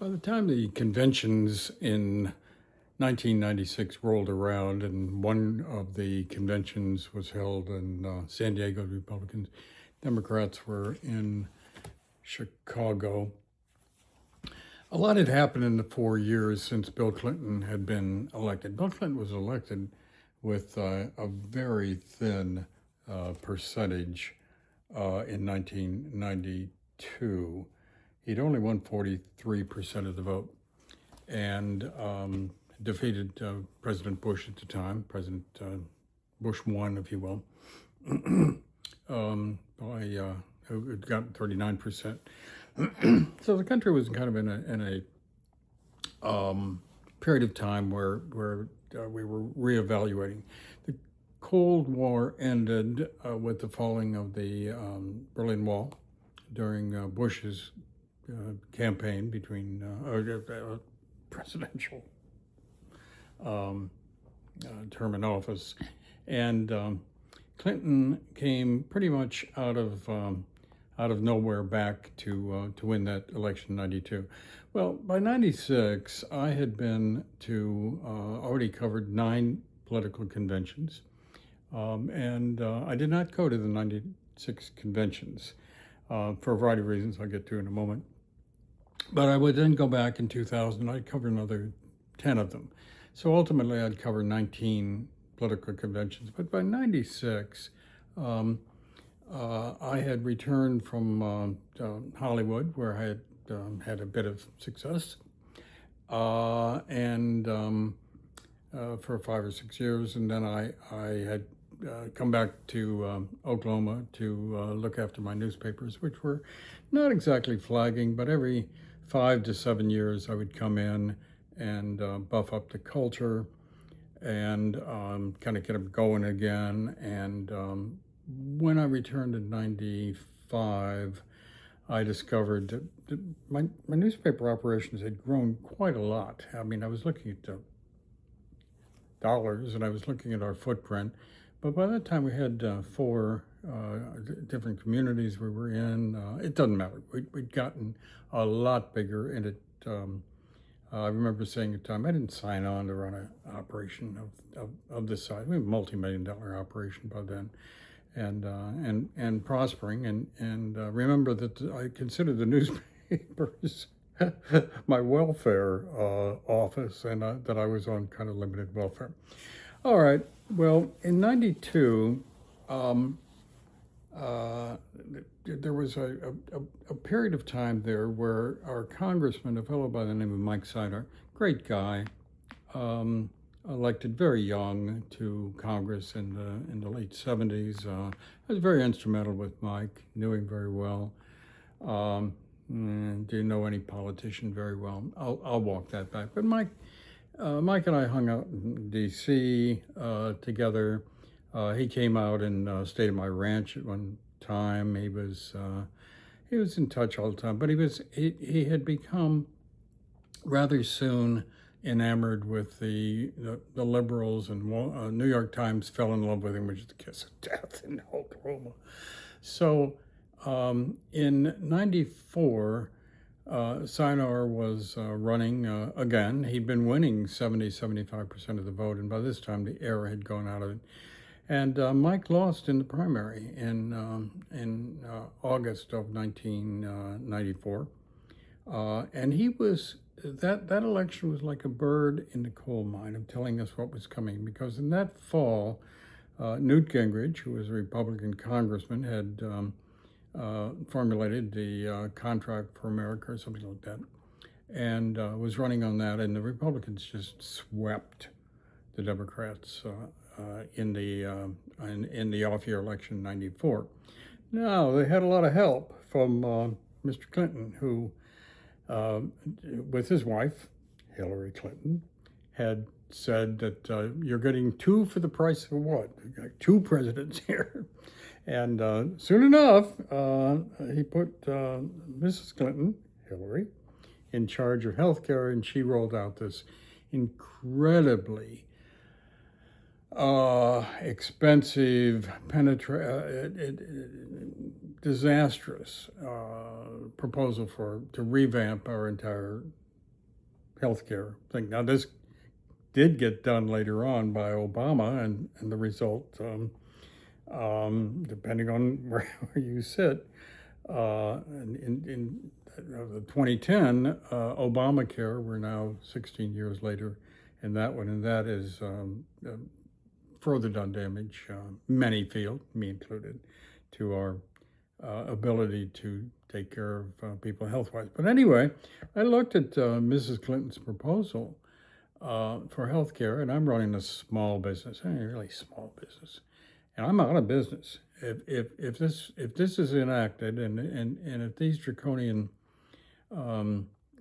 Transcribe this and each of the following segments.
By the time the conventions in 1996 rolled around, and one of the conventions was held in San Diego, Republicans, Democrats were in Chicago. A lot had happened in the 4 years since Bill Clinton had been elected. Bill Clinton was elected with a very thin percentage in 1992. He'd only won 43% of the vote and defeated President Bush at the time, President Bush 1, if you will, who got 39%. So the country was kind of in a period of time where we were reevaluating. The Cold War ended with the falling of the Berlin Wall during Bush's campaign between presidential term in office, and Clinton came pretty much out of nowhere back to win that election in '92. Well, by '96, I had been to already covered 9 political conventions, and I did not go to the '96 conventions for a variety of reasons I'll get to in a moment. But I would then go back in 2000, I'd cover another 10 of them. So ultimately, I'd cover 19 political conventions. But by '96, I had returned from Hollywood, where I had had a bit of success, and for 5 or 6 years. And then I had come back to Oklahoma to look after my newspapers, which were not exactly flagging, but every 5 to 7 years I would come in and buff up the culture and kind of get them going again. And when I returned in '95, I discovered that my newspaper operations had grown quite a lot. I mean, I was looking at dollars and I was looking at our footprint, but by that time we had 4 different communities we were in. It doesn't matter. We'd gotten a lot bigger, and it. I remember saying at the time, I didn't sign on to run an operation of this size. We had a multi-million-dollar operation by then, and prospering. And remember that I considered the newspapers my welfare office, and that I was on kind of limited welfare. All right. Well, in '92, there was a period of time there where our congressman, a fellow by the name of Mike Sidar, great guy, elected very young to Congress in the late '70s. I was very instrumental with Mike, knew him very well. Didn't know any politician very well. I'll walk that back. But Mike and I hung out in D.C. Together. He came out and stayed at my ranch at one time. He was in touch all the time, but he had become rather soon enamored with the liberals, and New York Times fell in love with him, which is the kiss of death in Oklahoma. So in '94, Sidar was running again. He'd been winning 75% of the vote, and by this time the air had gone out of it. And Mike lost in the primary in August of 1994, and he was that election was like a bird in the coal mine of telling us what was coming, because in that fall, Newt Gingrich, who was a Republican congressman, had formulated the Contract for America or something like that, and was running on that, and the Republicans just swept the Democrats in the off-year election in '94. Now, they had a lot of help from Mr. Clinton, who, with his wife, Hillary Clinton, had said that you're getting 2 for the price of 1. You got 2 presidents here. And soon enough, he put Mrs. Clinton, Hillary, in charge of healthcare, and she rolled out this incredibly expensive, disastrous proposal to revamp our entire healthcare thing. Now, this did get done later on by Obama, and the result, depending on where you sit, in 2010, Obamacare, we're now 16 years later in that one, and that is further done damage, many feel, me included, to our ability to take care of people health-wise. But anyway, I looked at Mrs. Clinton's proposal for health care, and I'm running a small business, a really small business, and I'm out of business. If this is enacted, and if these draconian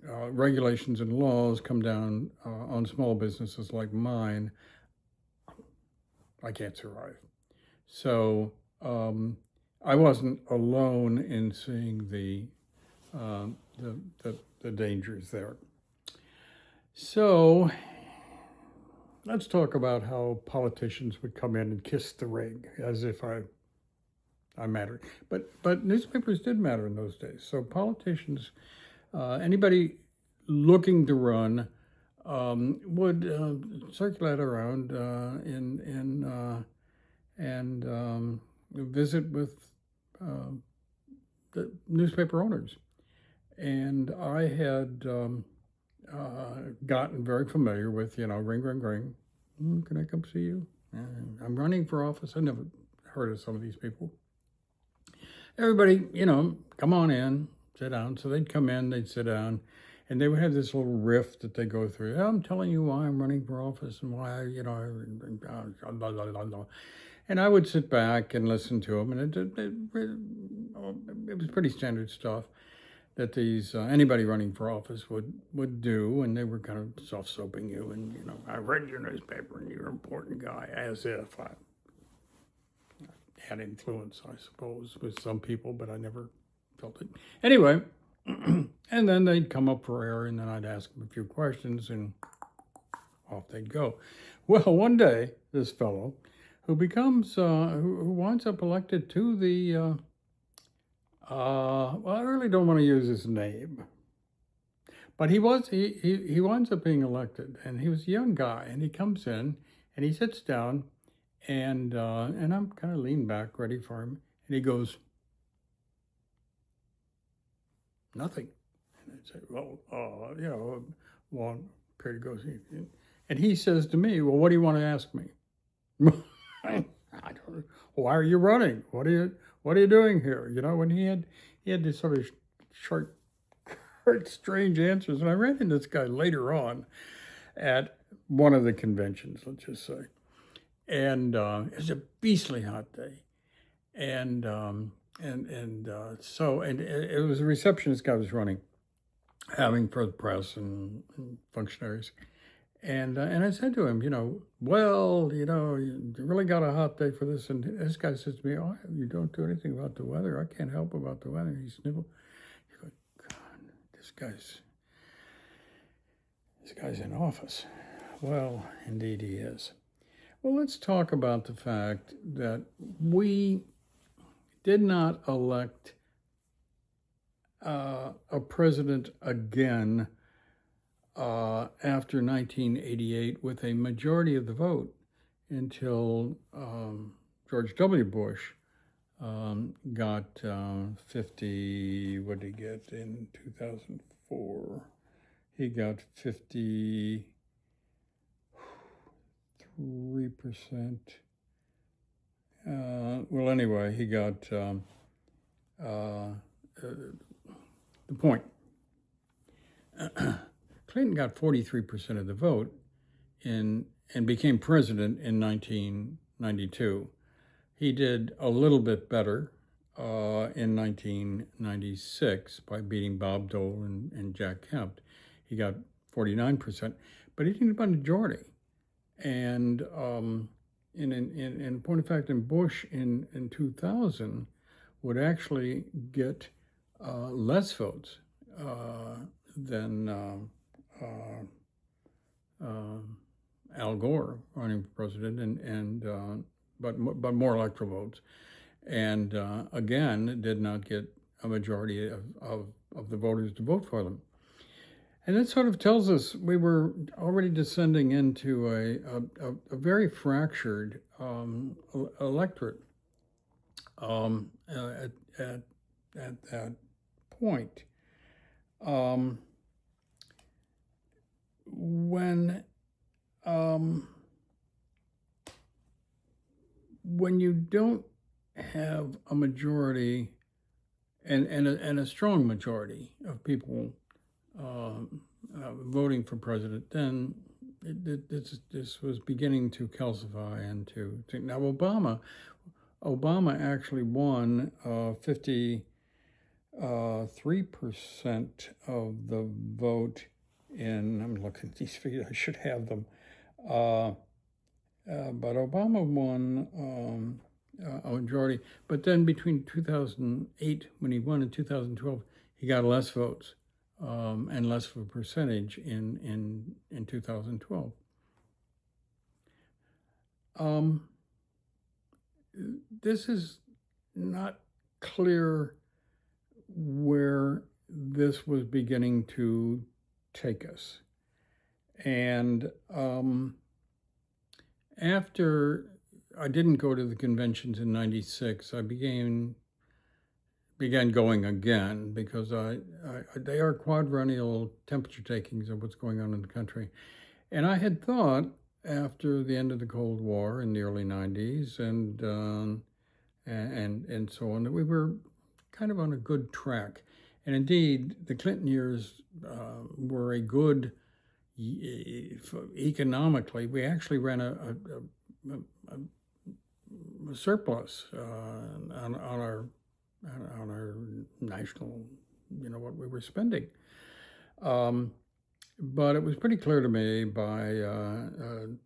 regulations and laws come down on small businesses like mine, I can't survive. So I wasn't alone in seeing the dangers there. So let's talk about how politicians would come in and kiss the ring as if I mattered. But newspapers did matter in those days. So politicians, anybody looking to run, would circulate around and visit with the newspaper owners. And I had gotten very familiar with, ring, ring, ring. Can I come see you? I'm running for office. I never heard of some of these people. Everybody, come on in, sit down. So they'd come in, they'd sit down, and they would have this little riff that they go through. I'm telling you why I'm running for office and why, blah, blah, blah, blah. And I would sit back and listen to them, and it was pretty standard stuff that these anybody running for office would do, and they were kind of soft-soaping you, and I read your newspaper, and you're an important guy, as if I had influence, I suppose, with some people, but I never felt it. Anyway, and then they'd come up for air, and then I'd ask them a few questions, and off they'd go. Well, one day, this fellow, who winds up elected to the, well, I really don't want to use his name, but he winds up being elected, and he was a young guy, and he comes in, and he sits down, and I'm kind of leaned back, ready for him, and he goes, nothing. And I say, well, long period goes, and he says to me, well, what do you want to ask me? I don't know. Why are you running? What are you doing here? When he had this sort of short, strange answers, and I ran into this guy later on at one of the conventions, let's just say, and it was a beastly hot day, and it was a receptionist guy was running, having for the press and functionaries. And I said to him, you really got a hot day for this. And this guy says to me, oh, you don't do anything about the weather. I can't help about the weather. He sniffled. He goes, God, this guy's in office. Well, indeed he is. Well, let's talk about the fact that we did not elect a president again after 1988 with a majority of the vote until George W. Bush got 50, what did he get in 2004? He got 53%. Well, anyway, he got the point. Clinton got 43% of the vote and became president in 1992. He did a little bit better in 1996 by beating Bob Dole and Jack Kemp. He got 49%, but he didn't get a majority. And in point of fact, in Bush in 2000 would actually get less votes than Al Gore running for president, but more electoral votes, and again did not get a majority of the voters to vote for them. And it sort of tells us we were already descending into a very fractured electorate um, uh, at, at, at that point. Um, when um, when you don't have a majority and a strong majority of people voting for president, then this was beginning to calcify and to now Obama actually won 53% of the vote in, I'm looking at these figures, I should have them. But Obama won a majority. But then between 2008, when he won, in 2012, he got less votes and less of a percentage in 2012. This is not clear where this was beginning to take us. And after I didn't go to the conventions in '96, I began going again because they are quadrennial temperature takings of what's going on in the country. And I had thought after the end of the Cold War in the early '90s and so on that we were kind of on a good track. And indeed, the Clinton years were a good economically. We actually ran a surplus on our national, what we were spending. But it was pretty clear to me by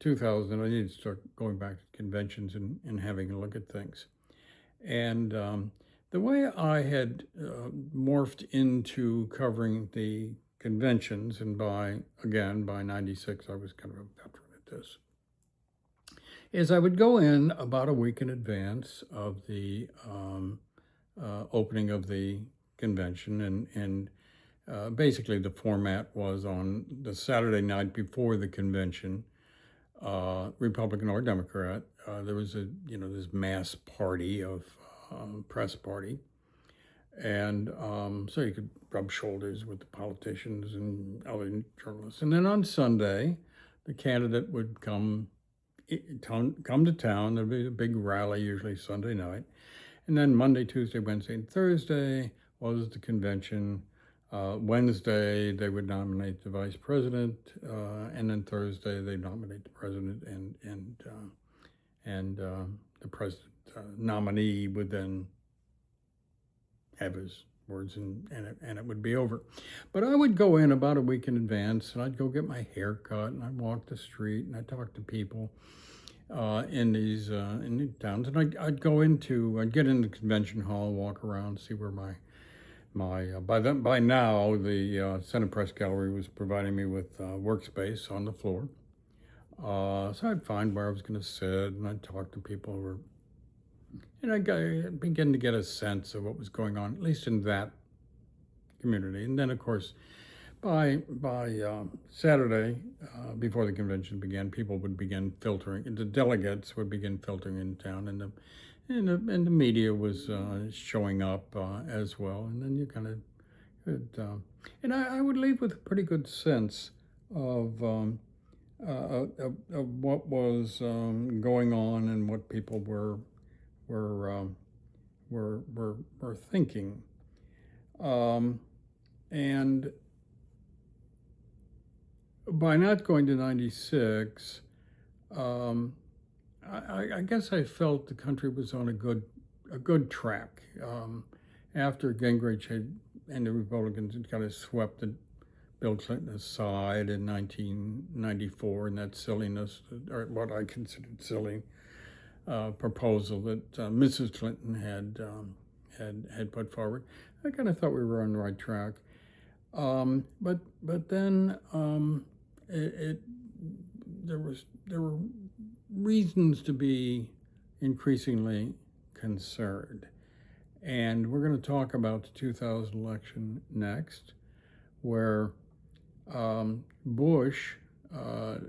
2000 I needed to start going back to conventions and having a look at things. And the way I had morphed into covering the conventions, and by '96 I was kind of a veteran at this, is I would go in about a week in advance of the opening of the convention, and basically the format was on the Saturday night before the convention, Republican or Democrat, there was this mass party of press party, and so you could rub shoulders with the politicians and other journalists. And then on Sunday, the candidate would come to town. There'd be a big rally, usually Sunday night. And then Monday, Tuesday, Wednesday, and Thursday was the convention. Wednesday, they would nominate the vice president, and then Thursday, they nominate the president, and the president nominee would then have his words, and it would be over. But I would go in about a week in advance, and I'd go get my hair cut, and I'd walk the street, and I'd talk to people in these towns, and I'd get into the convention hall, walk around, see where my by now the Senate Press Gallery was providing me with workspace on the floor. So I'd find where I was going to sit, and I'd talk to people who were, and I'd begin to get a sense of what was going on, at least in that community. And then, of course, by Saturday, before the convention began, people would begin filtering. The delegates would begin filtering in town, and the media was showing up as well. And then you kind of could, and I would leave with a pretty good sense of what was going on and what people were thinking. And by not going to '96, I guess I felt the country was on a good track. After Gingrich and the Republicans had kind of swept Bill Clinton aside in 1994, and that silliness, or what I considered silly proposal that Mrs. Clinton had put forward, I kind of thought we were on the right track. But then there were reasons to be increasingly concerned. And we're going to talk about the 2000 election next, where Bush,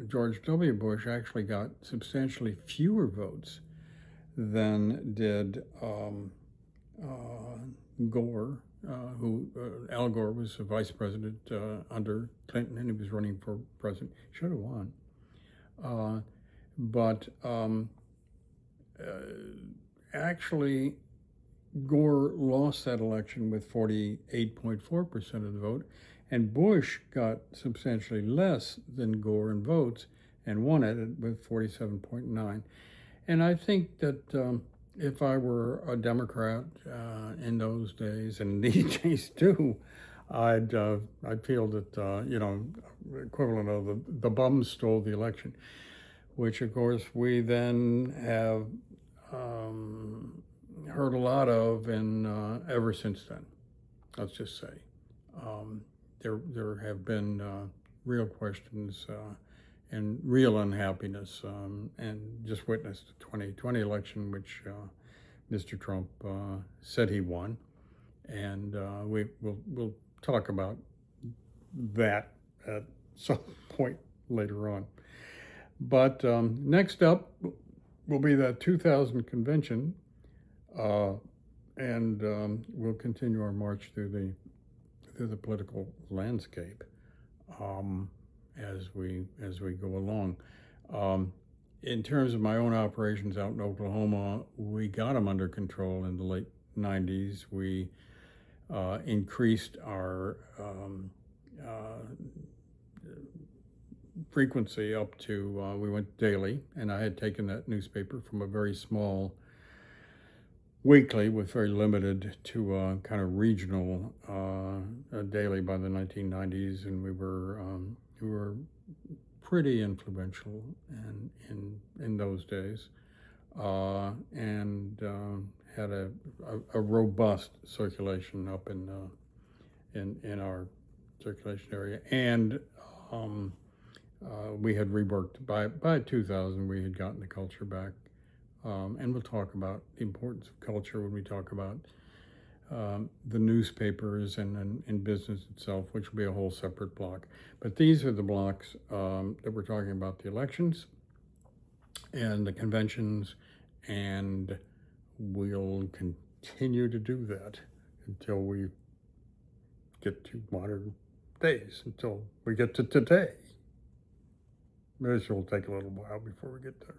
George W. Bush, actually got substantially fewer votes than did Gore, Al Gore was the vice president under Clinton, and he was running for president. Should have won. But actually, Gore lost that election with 48.4% of the vote, and Bush got substantially less than Gore in votes and won it with 47.9. And I think that if I were a Democrat in those days, and these days too, I'd feel that equivalent of the bums stole the election, which of course we then have heard a lot of, and ever since then, let's just say, there have been real questions and real unhappiness, and just witnessed the 2020 election, which Mr. Trump said he won, and we'll talk about that at some point later on. But next up will be that 2000 convention, and we'll continue our march through the political landscape as we go along. In terms of my own operations out in Oklahoma, we got them under control in the late 90s. We increased our frequency up to, we went daily, and I had taken that newspaper from a very small weekly with very limited to kind of regional daily by the 1990s, and we were pretty influential in those days, and had a robust circulation up in our circulation area, and we had reworked by 2000. We had gotten the culture back, and we'll talk about the importance of culture when we talk about the newspapers and business itself, which will be a whole separate block. But these are the blocks that we're talking about: the elections and the conventions, and we'll continue to do that until we get to modern days, until we get to today. Maybe it will take a little while before we get there.